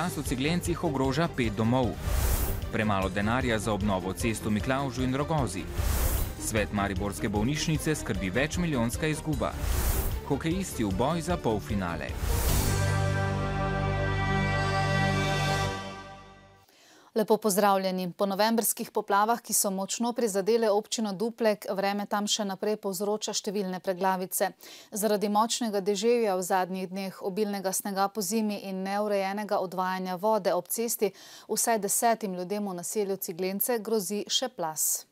Plaz v Ciglencih ogroža 5 domov. Premalo denarja za obnovo cest v Miklavžu in Rogozi. Svet mariborske bolnišnice skrbi večmilijonska izguba. Hokejisti v boj za polfinale. Lepo pozdravljeni. Po novembrskih poplavah, ki so močno prizadele občino Duplek, vreme tam še naprej povzroča številne preglavice. Zaradi močnega deževja v zadnjih dneh, obilnega snega pozimi in neurejenega odvajanja vode ob cesti, vsaj 10 ljudem v naselju Ciglence grozi še plaz.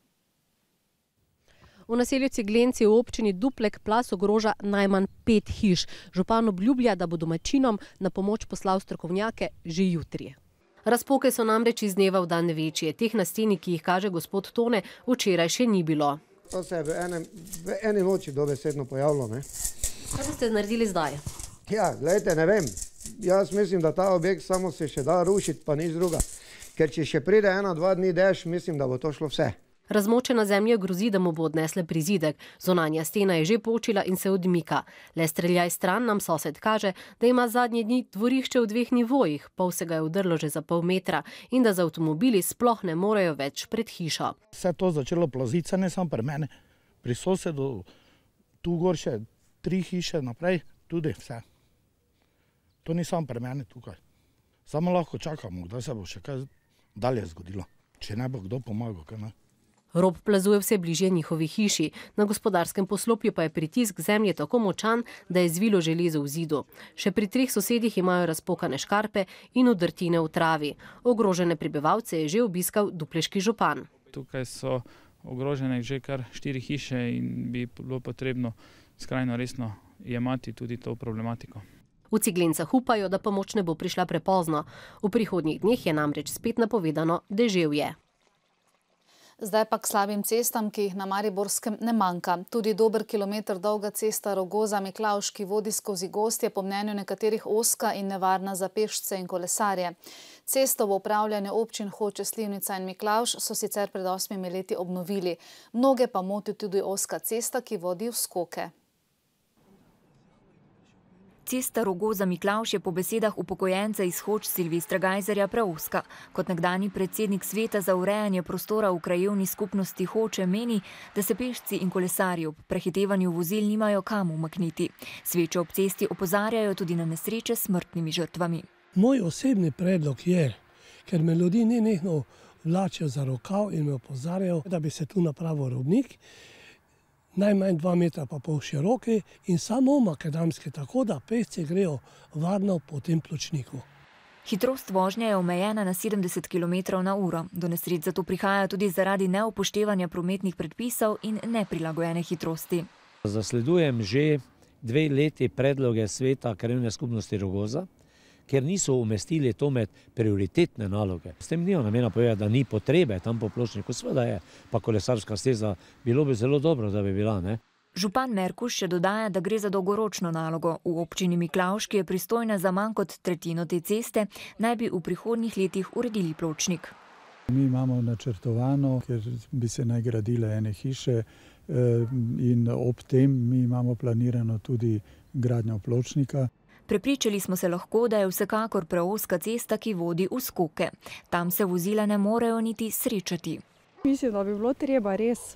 V naselju Ciglenci v občini Duplek plaz ogroža najmanj 5 hiš. Župan obljublja, da bo domačinom na pomoč poslal strokovnjake že jutri. Razpoke so namreč iz dneva v dan večje. Teh na steni, ki jih kaže gospod Tone, včeraj še ni bilo. To se je v eni noči dobesedno pojavilo. Kaj ste naredili zdaj? Ja, glejte, ne vem. Jaz mislim, da ta objekt samo se še da rušiti, pa nič druga. Ker če še pride 1-2 dni dež, mislim, da bo to šlo vse. Razmočena zemlja grozi, da mu bo odnesle prizidek. Zonanja stena je že počila in se odmika. Le streljaj stran nam sosed kaže, da ima zadnje dni dvorišče v 2 nivojih, pol se ga je udrlo že za pol metra in da z avtomobili sploh ne morejo več pred hišo. Vse to začelo plaziti, ne samo pri mene, pri sosedu, tu gor še 3 hiše naprej, tudi vse. To ni samo pri mene tukaj. Samo lahko čakamo, da se bo še kaj dalje zgodilo. Če ne bo kdo pomagal, kaj ne. Rob plazuje vse bližje njihovi hiši. Na gospodarskem poslopju pa je pritisk zemlje tako močan, da je zvilo železo v zidu. Še pri 3 sosedih imajo razpokane škarpe in udrtine v travi. Ogrožene prebivalce je že obiskal dupleški župan. Tukaj so ogrožene že kar 4 hiše in bi bilo potrebno skrajno resno jemati tudi to problematiko. V Ciglencah upajo, da pomoč ne bo prišla prepozno. V prihodnjih dneh je namreč spet napovedano deževje. Zdaj pa k slabim cestam, ki jih na Mariborskem ne manjka. Tudi dober kilometer dolga cesta Rogoza-Miklavž, ki vodi skozi gozd, je po mnenju nekaterih ozka in nevarna za pešce in kolesarje. Cesto v upravljanju občin Hoče, Slivnica in Miklavž so sicer pred 8 leti obnovili. Mnoge pa moti tudi ozka cesta, ki vodi v skoke. Cesta Rogoza-Miklavž je po besedah upokojenca iz Hoč Silvestra Gajzerja preozka. Kot nekdanji predsednik sveta za urejanje prostora v krajevni skupnosti Hoče meni, da se pešci in kolesarji ob prehitevanju vozil nimajo kam umakniti. Sveče ob cesti opozarjajo tudi na nesreče s smrtnimi žrtvami. Moj osebni predlog je, ker me ljudi nenehno vlačijo za rokav in me opozarjajo, da bi se tu napravil robnik, najmanj 2,5 metra široki in samo makadamski, tako da pešci grejo varno po tem pločniku. Hitrost vožnje je omejena na 70 km/h. Do nesreč zato prihaja tudi zaradi neupoštevanja prometnih predpisov in neprilagojene hitrosti. Zasledujem že 2 leti predloge sveta krajevne skupnosti Rogoza, ker niso umestili to med prioritetne naloge. S tem nima namena povedati, da ni potrebe tam po pločniku, seveda je, pa kolesarska steza, bilo bi zelo dobro, da bi bila, ne? Župan Merkuš še dodaja, da gre za dolgoročno nalogo. V občini Miklavž, ki je pristojna za manj kot tretjino te ceste, naj bi v prihodnjih letih uredili pločnik. Mi imamo načrtovano, ker bi se naj gradile ene hiše in ob tem mi imamo planirano tudi gradnjo pločnika. Prepričali smo se lahko, da je vsekakor preozka cesta, ki vodi v skoke. Tam se vozila ne morejo niti srečati. Mislim, da bi bilo treba res,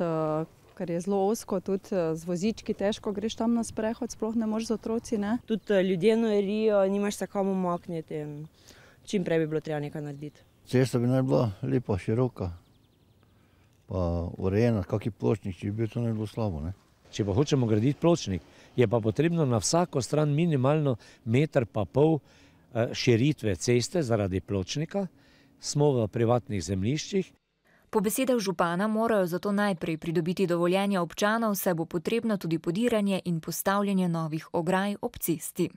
ker je zelo ozko, tudi z vozički težko greš tam na sprehod, sploh ne moreš z otroci, ne? Tudi ljudje norijo, nimaš se kam umakniti. Čim prej bi bilo treba nekaj narediti. Cesta bi naj bila lepa, široka, pa urejena, kaki pločnik, če bi bil, to ne bilo slabo, ne? Če pa hočemo graditi pločnik, je pa potrebno na vsako stran minimalno 1,5 metra širitve ceste zaradi pločnika. Smo v privatnih zemljiščih. Po besedah župana morajo zato najprej pridobiti dovoljenje občanov, saj bo potrebno tudi podiranje in postavljanje novih ograj ob cesti.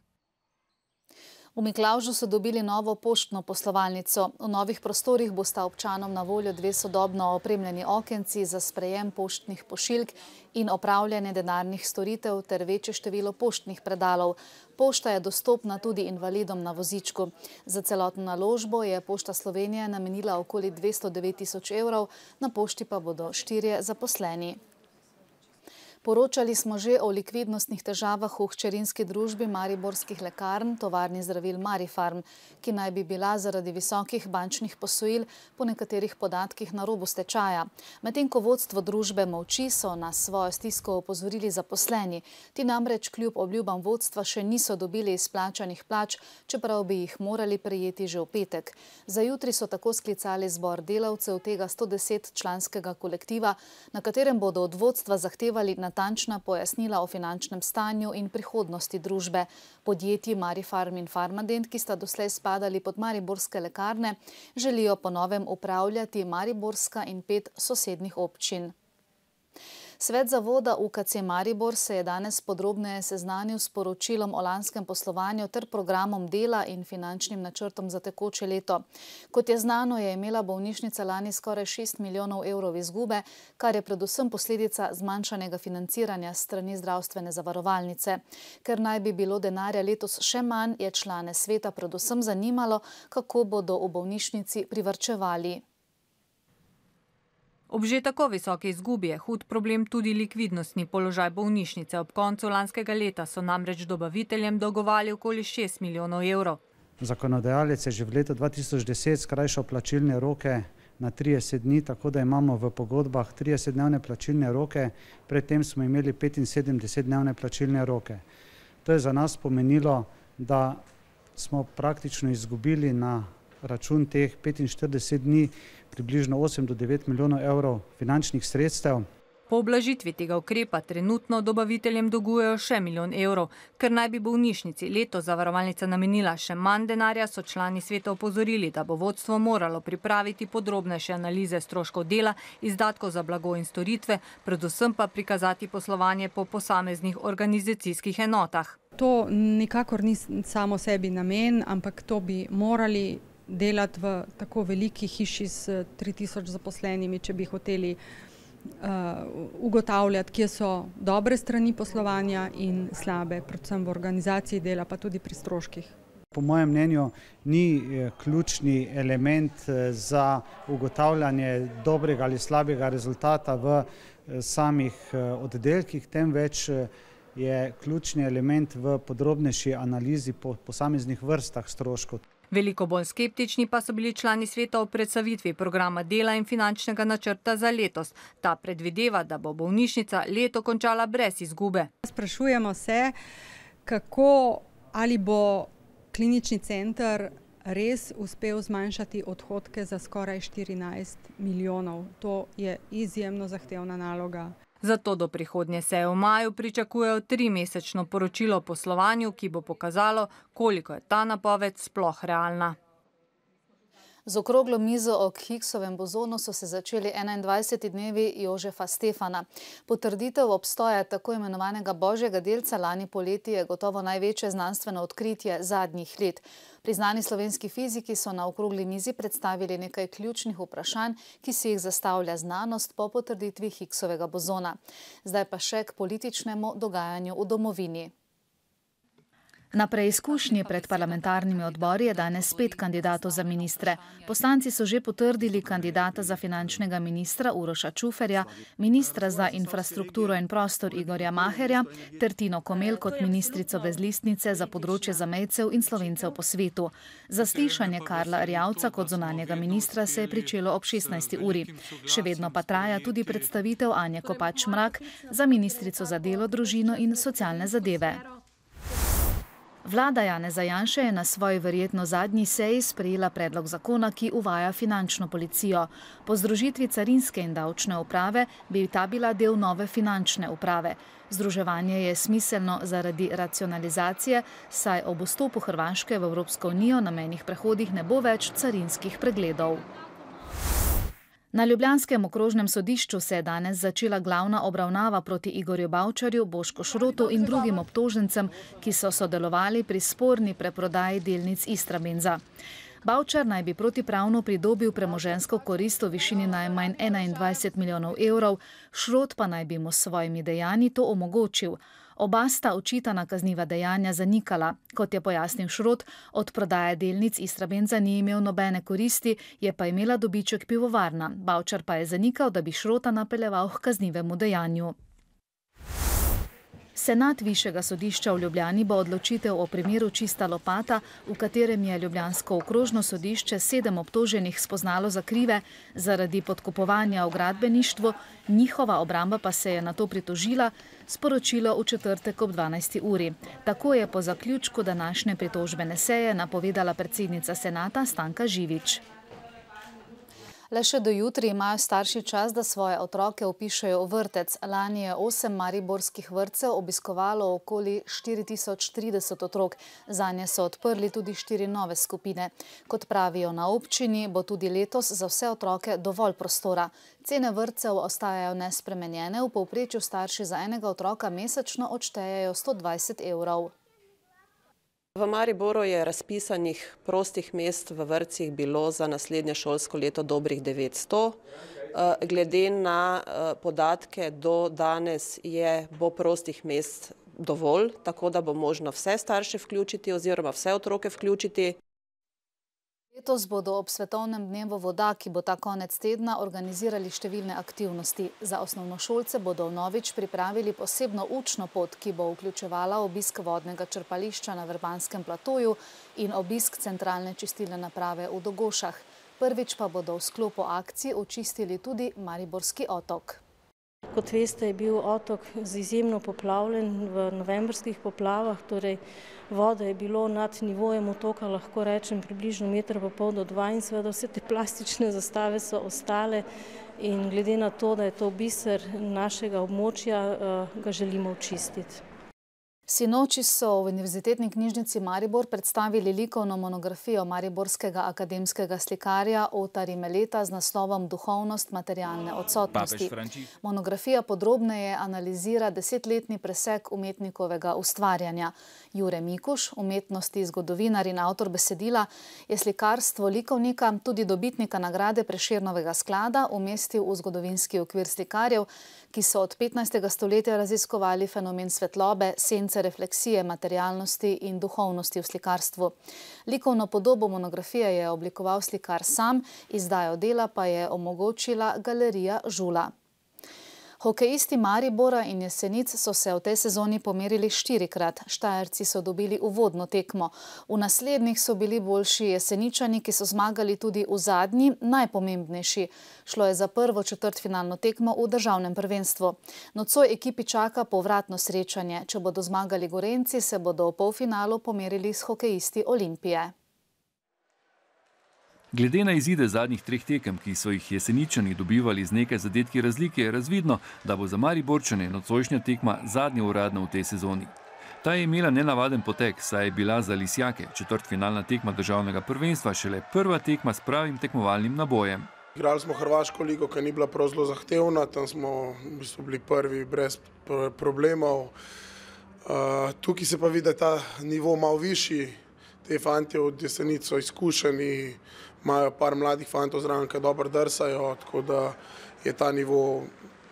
V Miklavžu so dobili novo poštno poslovalnico. V novih prostorih bosta občanom na voljo 2 sodobno opremljeni okenci za sprejem poštnih pošiljk in opravljanje denarnih storitev ter večje število poštnih predalov. Pošta je dostopna tudi invalidom na vozičku. Za celotno naložbo je Pošta Slovenije namenila okoli 209 000 evrov, na pošti pa bodo 4 zaposleni. Poročali smo že o likvidnostnih težavah v hčerinski družbi mariborskih lekarn, tovarni zdravil Marifarm, ki naj bi bila zaradi visokih bančnih posojil po nekaterih podatkih na robu stečaja. Medtem ko vodstvo družbe molči, so na svojo stisko opozorili zaposleni. Ti namreč kljub obljubam vodstva še niso dobili izplačanih plač, čeprav bi jih morali prejeti že v petek. Za jutri so tako sklicali zbor delavcev tega 110-članskega kolektiva, na katerem bodo od vodstva zahtevali natančna pojasnila o finančnem stanju in prihodnosti družbe. Podjetji Marifarm in Farmadent, ki sta doslej spadali pod mariborske lekarne, želijo po novem upravljati mariborska in 5 sosednjih občin. Svet zavoda UKC Maribor se je danes podrobneje seznanil s poročilom o lanskem poslovanju ter programom dela in finančnim načrtom za tekoče leto. Kot je znano, je imela bolnišnica lani skoraj 6 milijonov evrov izgube, kar je predvsem posledica zmanjšanega financiranja strani zdravstvene zavarovalnice. Ker naj bi bilo denarja letos še manj, je člane sveta predvsem zanimalo, kako bodo v bolnišnici privarčevali. Ob že tako visoki izgubi je hud problem tudi likvidnostni položaj bolnišnice. Ob koncu lanskega leta so namreč dobaviteljem dolgovali okoli 6 milijonov evrov. Zakonodajalec je že v letu 2010 skrajšal plačilne roke na 30 dni, tako da imamo v pogodbah 30-dnevne plačilne roke, predtem smo imeli 75-dnevne plačilne roke. To je za nas pomenilo, da smo praktično izgubili na račun teh 45 dni približno 8 do 9 milijonov evrov finančnih sredstev. Po oblažitvi tega ukrepa trenutno dobaviteljem dolgujejo še milijon evrov. Ker naj bi bolnišnici letos zavarovalnica namenila še manj denarja, so člani sveta opozorili, da bo vodstvo moralo pripraviti podrobnejše analize stroškov dela, izdatkov za blago in storitve, predvsem pa prikazati poslovanje po posameznih organizacijskih enotah. To nikakor ni samo sebi namen, ampak to bi morali delati v tako veliki hiši s 3000 zaposlenimi, če bi hoteli ugotavljati, kje so dobre strani poslovanja in slabe, predvsem v organizaciji dela, pa tudi pri stroških. Po mojem mnenju ni ključni element za ugotavljanje dobrega ali slabega rezultata v samih oddelkih, temveč je ključni element v podrobnejši analizi po posameznih vrstah stroškov. Veliko bolj skeptični pa so bili člani sveta o predstavitvi programa dela in finančnega načrta za letos. Ta predvideva, da bo bolnišnica leto končala brez izgube. Sprašujemo se, kako ali bo klinični center res uspel zmanjšati odhodke za skoraj 14 milijonov. To je izjemno zahtevna naloga. Zato do prihodnje seje v maju pričakujejo 3-mesečno poročilo o poslovanju, ki bo pokazalo, koliko je ta napoved sploh realna. Z okroglo mizo o Higgsovem bozonu so se začeli 21. dnevi Jožefa Stefana. Potrditev obstoja tako imenovanega božjega delca lani poleti je gotovo največje znanstveno odkritje zadnjih let. Priznani slovenski fiziki so na okrogli mizi predstavili nekaj ključnih vprašanj, ki si jih zastavlja znanost po potrditvi Higgsovega bozona. Zdaj pa še k političnemu dogajanju v domovini. Na preizkušnji pred parlamentarnimi odbori je danes 5 kandidatov za ministre. Poslanci so že potrdili kandidata za finančnega ministra Uroša Čuferja, ministra za infrastrukturo in prostor Igorja Maherja ter Tino Komel kot ministrico brez listnice za področje zamejcev in Slovencev po svetu. Zaslišanje Karla Erjavca kot zunanjega ministra se je pričelo ob 16. uri. Še vedno pa traja tudi predstavitev Anje Kopač Mrak za ministrico za delo, družino in socialne zadeve. Vlada Janeza Janše je na svoji verjetno zadnji seji sprejela predlog zakona, ki uvaja finančno policijo. Po združitvi carinske in davčne uprave bi ta bila del nove finančne uprave. Združevanje je smiselno zaradi racionalizacije, saj ob vstopu Hrvaške v Evropsko unijo na mejnih prehodih ne bo več carinskih pregledov. Na ljubljanskem okrožnem sodišču se je danes začela glavna obravnava proti Igorju Bavčarju, Bošku Šrotu in drugim obtožencem, ki so sodelovali pri sporni preprodaji delnic Istrabenza. Bavčar naj bi protipravno pridobil premoženjsko korist v višini najmanj 21 milijonov evrov, Šrot pa naj bi mu s svojimi dejanji to omogočil. Oba sta očitana kazniva dejanja zanikala. Kot je pojasnil Šrot, od prodaje delnic Istrabenza ni imel nobene koristi, je pa imela dobiček pivovarna. Bavčar pa je zanikal, da bi Šrota napeljeval k kaznivemu dejanju. Senat Višjega sodišča v Ljubljani bo odločitev o primeru Čista lopata, v katerem je ljubljansko okrožno sodišče 7 obtoženih spoznalo za krive zaradi podkupovanja v gradbeništvu, njihova obramba pa se je na to pritožila, sporočilo v četrtek ob 12. uri. Tako je po zaključku današnje pritožbene seje napovedala predsednica senata Stanka Živič. Le še do jutri imajo starši čas, da svoje otroke vpišejo v vrtec. Lani je 8 mariborskih vrtcev obiskovalo okoli 4030 otrok. Zanje so odprli tudi 4 nove skupine. Kot pravijo na občini, bo tudi letos za vse otroke dovolj prostora. Cene vrtcev ostajajo nespremenjene, v povprečju starši za enega otroka mesečno odštejejo 120 evrov. V Mariboru je razpisanih prostih mest v vrtcih bilo za naslednje šolsko leto dobrih 900. Glede na podatke do danes bo prostih mest dovolj, tako da bo možno vse starše vključiti oziroma vse otroke vključiti. Letos bodo ob Svetovnem dnevu voda, ki bo ta konec tedna, organizirali številne aktivnosti. Za osnovnošolce bodo vnovič pripravili posebno učno pot, ki bo vključevala obisk vodnega črpališča na Vrbanskem platoju in obisk centralne čistilne naprave v Dogošah. Prvič pa bodo v sklopu akcij očistili tudi Mariborski otok. Kot veste, je bil otok izjemno poplavljen v novembrskih poplavah, torej voda je bilo nad nivojem otoka, lahko rečem, približno 1,5 metra do 2 in seveda vse te plastične zastave so ostale in glede na to, da je to biser našega območja, ga želimo očistiti. Sinoči so v Univerzitetni knjižnici Maribor predstavili likovno monografijo mariborskega akademskega slikarja Otarja Meleta z naslovom Duhovnost materialne odsotnosti. Monografija podrobneje analizira 10-letni presek umetnikovega ustvarjanja. Jure Mikuš, umetnosti zgodovinar in avtor besedila, je slikarstvo likovnika, tudi dobitnika nagrade Prešernovega sklada, umestil v zgodovinski okvir slikarjev, ki so od 15. stoletja raziskovali fenomen svetlobe, sence, refleksije, materialnosti in duhovnosti v slikarstvu. Likovno podobo monografije je oblikoval slikar sam, izdajo dela pa je omogočila galerija Žula. Hokejisti Maribora in Jesenic so se v tej sezoni pomerili 4-krat. Štajerci so dobili uvodno tekmo. V naslednjih so bili boljši Jeseničani, ki so zmagali tudi v zadnji, najpomembnejši. Šlo je za prvo četrtfinalno tekmo v državnem prvenstvu. Nocoj ekipi čaka povratno srečanje. Če bodo zmagali Gorenjci, se bodo v polfinalu pomerili s hokejisti Olimpije. Glede na izide zadnjih 3 tekem, ki so jih Jeseničani dobivali z nekaj zadetki razlike, je razvidno, da bo za Mariborčane nocojšnja tekma zadnja uradna v tej sezoni. Ta je imela nenavaden potek, saj je bila za Lisjake četrtfinalna tekma državnega prvenstva šele prva tekma s pravim tekmovalnim nabojem. Igrali smo Hrvaško ligo, ki ni bila prav zelo zahtevna, tam smo v bistvu bili prvi brez problemov. Tukaj se pa vidi, da je ta nivo malo višji, te fantje od Jesenic so izkušeni, imajo par mladih fantov zraven, ki dobro drsajo, tako da je ta nivo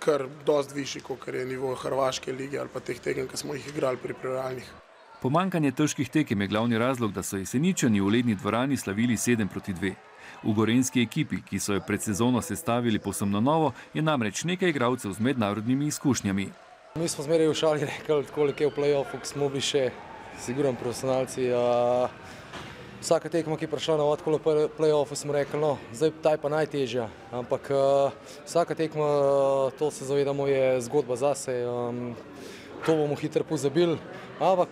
kar dost višji, kot je nivo Hrvaške lige ali pa teh tekem, ki smo jih igrali pri pripravljalnih. Pomanjkanje težkih tekem je glavni razlog, da so Jeseničani v ledni dvorani slavili 7-2. V gorenjski ekipi, ki so jo pred sezono sestavili povsem na novo, je namreč nekaj igralcev z mednarodnimi izkušnjami. Mi smo zmeraj v šali rekli, koliko je v play-offu, ko smo bili še sigurno profesionalci. Vsaka tekma, ki je prišla na odkolo play-offu, smo rekli, no, zdaj ta je pa najtežja. Ampak vsaka tekma, to se zavedamo, je zgodba zase. To bomo hitro pozabili. Ampak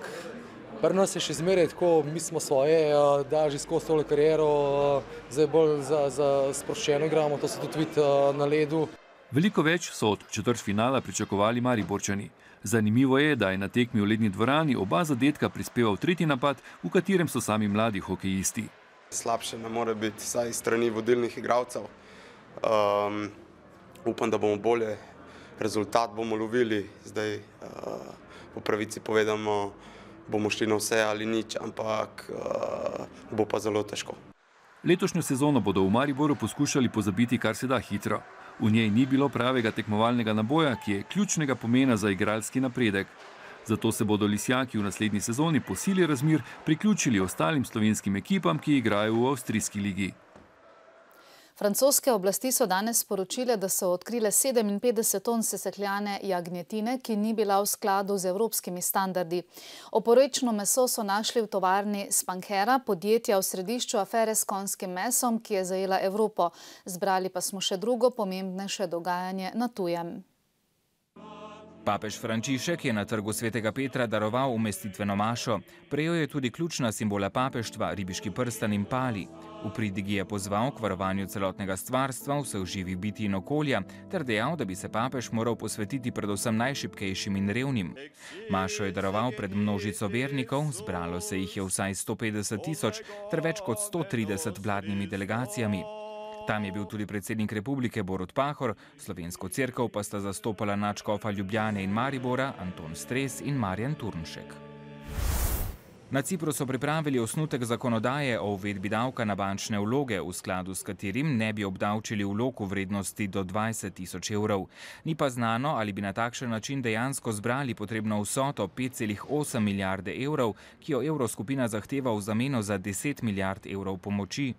pri nas je še zmeraj tako, mi smo svoje, da že skozi tole kariero, zdaj bolj za sproščeno igramo, to se tudi vidi na ledu. Veliko več so od četrtfinala pričakovali Mariborčani. Zanimivo je, da je na tekmi v ledni dvorani oba zadetka prispeval tretji napad, v katerem so sami mladi hokejisti. Slabše ne more biti, saj strani vodilnih igralcev. Upam, da bomo bolje, rezultat bomo lovili. Zdaj po pravici povedamo, bomo šli na vse ali nič, ampak bo pa zelo težko. Letošnjo sezono bodo v Mariboru poskušali pozabiti kar se da hitro. V njej ni bilo pravega tekmovalnega naboja, ki je ključnega pomena za igralski napredek. Zato se bodo Lisjaki v naslednji sezoni po sili razmer priključili ostalim slovenskim ekipam, ki igrajo v avstrijski ligi. Francoske oblasti so danes sporočile, da so odkrile 57 ton sesekljane jagnjetine, ki ni bila v skladu z evropskimi standardi. Oporečno meso so našli v tovarni Spankera, podjetja v središču afere s konjskim mesom, ki je zajela Evropo. Zbrali pa smo še drugo pomembnejše dogajanje na tujem. Papež Frančišek je na trgu Svetega Petra daroval umestitveno mašo. Prejel je tudi ključna simbola papeštva, ribiški prstan in pali. V pridigi je pozval k varovanju celotnega stvarstva, vseh živih bitij in okolja, ter dejal, da bi se papež moral posvetiti predvsem najšibkejšim in revnim. Mašo je daroval pred množico vernikov, zbralo se jih je vsaj 150 tisoč, ter več kot 130 vladnimi delegacijami. Tam je bil tudi predsednik republike Borut Pahor, slovensko cerkev pa sta zastopala nadškofa Ljubljane in Maribora Anton Stres in Marjan Turnšek. Na Cipru so pripravili osnutek zakonodaje o uvedbi davka na bančne vloge, v skladu s katerim ne bi obdavčili vlog v vrednosti do 20 tisoč evrov. Ni pa znano, ali bi na takšen način dejansko zbrali potrebno vsoto 5,8 milijarde evrov, ki jo evroskupina zahteva v zameno za 10 milijard evrov pomoči.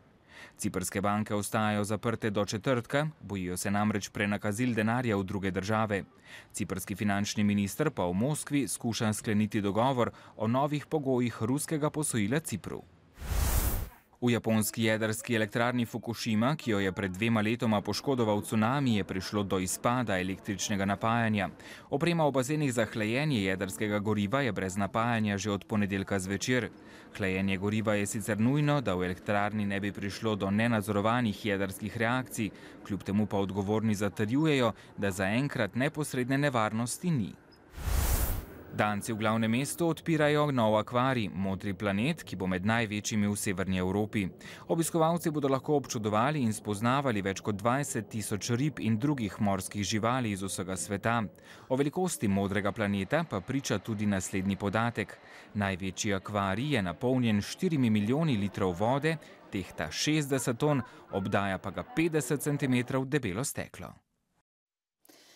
Ciprske banke ostajajo zaprte do četrtka, bojijo se namreč prenakazil denarja v druge države. Ciprski finančni minister pa v Moskvi skuša skleniti dogovor o novih pogojih ruskega posojila Cipru. V japonski jedrski elektrarni Fukushima, ki jo je pred 2 letoma poškodoval cunami, je prišlo do izpada električnega napajanja. Oprema v bazenih za hlajenje jedrskega goriva je brez napajanja že od ponedeljka zvečer. Hlajenje goriva je sicer nujno, da v elektrarni ne bi prišlo do nenadzorovanih jedrskih reakcij, kljub temu pa odgovorni zatrjujejo, da zaenkrat neposredne nevarnosti ni. Danci v glavnem mestu odpirajo nov akvarij, Modri planet, ki bo med največjimi v severni Evropi. Obiskovalci bodo lahko občudovali in spoznavali več kot 20 tisoč rib in drugih morskih živali iz vsega sveta. O velikosti Modrega planeta pa priča tudi naslednji podatek. Največji akvarij je napolnjen 4 milijoni litrov vode, tehta 60 ton, obdaja pa ga 50 cm debelo steklo.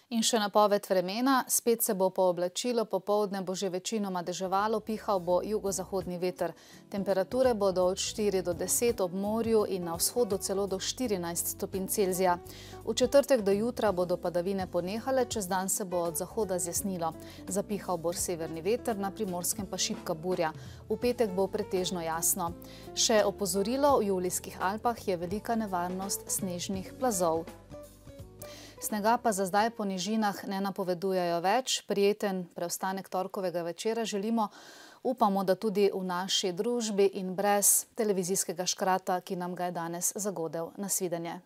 In še napoved vremena, spet se bo pooblačilo, popoldne bo že večinoma deževalo, pihal bo jugozahodni veter. Temperature bodo od 4 do 10 ob morju in na vzhodu celo do 14 stopinj Celzija. V četrtek do jutra bodo padavine ponehale, čez dan se bo od zahoda zjasnilo. Zapihal bo severni veter, na Primorskem pa šibka burja. V petek bo pretežno jasno. Še opozorilo, v Julijskih Alpah je velika nevarnost snežnih plazov. Snega pa za zdaj po nižinah ne napovedujejo več. Prijeten preostanek torkovega večera želimo. Upamo, da tudi v naši družbi in brez televizijskega škrata, ki nam ga je danes zagodel. Nasvidenje.